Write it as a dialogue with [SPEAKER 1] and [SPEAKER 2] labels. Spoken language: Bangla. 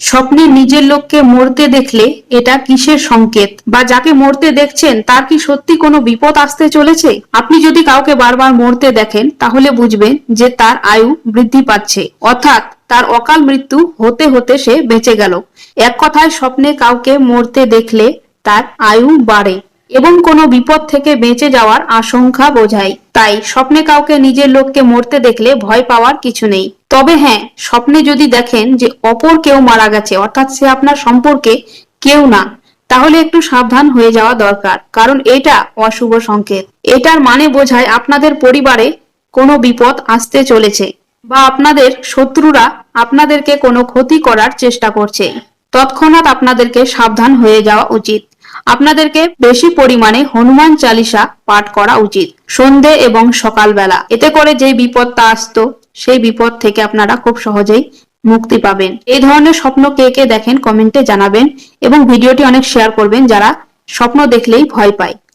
[SPEAKER 1] স্বপ্নে নিজের লোককে মরতে দেখলে এটা কিসের সংকেত, বা যাকে মরতে দেখছেন তার কি সত্যি কোনো বিপদ আসতে চলেছে? আপনি যদি কাউকে বারবার মরতে দেখেন তাহলে বুঝবেন যে তার আয়ু বৃদ্ধি পাচ্ছে, অর্থাৎ তার অকাল মৃত্যু হতে হতে সে বেঁচে গেল। এক কথায় স্বপ্নে কাউকে মরতে দেখলে তার আয়ু বাড়ে এবং কোনো বিপদ থেকে বেঁচে যাওয়ার আশঙ্কা বোঝায়। তাই স্বপ্নে কাউকে নিজের লোককে মরতে দেখলে ভয় পাওয়ার কিছু নেই। তবে হ্যাঁ, স্বপ্নে যদি দেখেন যে অপর কেউ মারা গেছে, অর্থাৎ সে আপনার সম্পর্কে কেউ না, তাহলে একটু সাবধান হয়ে যাওয়া দরকার, কারণ এটা অশুভ সংকেত। এটার মানে বোঝায় আপনাদের পরিবারে কোনো বিপদ আসতে চলেছে, বা আপনাদের শত্রুরা আপনাদেরকে কোনো ক্ষতি করার চেষ্টা করছে। তৎক্ষণাৎ আপনাদেরকে সাবধান হয়ে যাওয়া উচিত। আপনাদেরকে বেশি পরিমাণে হনুমান চালিসা পাঠ করা উচিত সন্ধে এবং সকালবেলা। এতে করে যে বিপদটা আসতো সেই বিপদ থেকে আপনারা খুব সহজেই মুক্তি পাবেন। এই ধরনের স্বপ্ন কে কে দেখেন কমেন্টে জানাবেন এবং ভিডিওটি অনেক শেয়ার করবেন যারা স্বপ্ন দেখলেই ভয় পায়।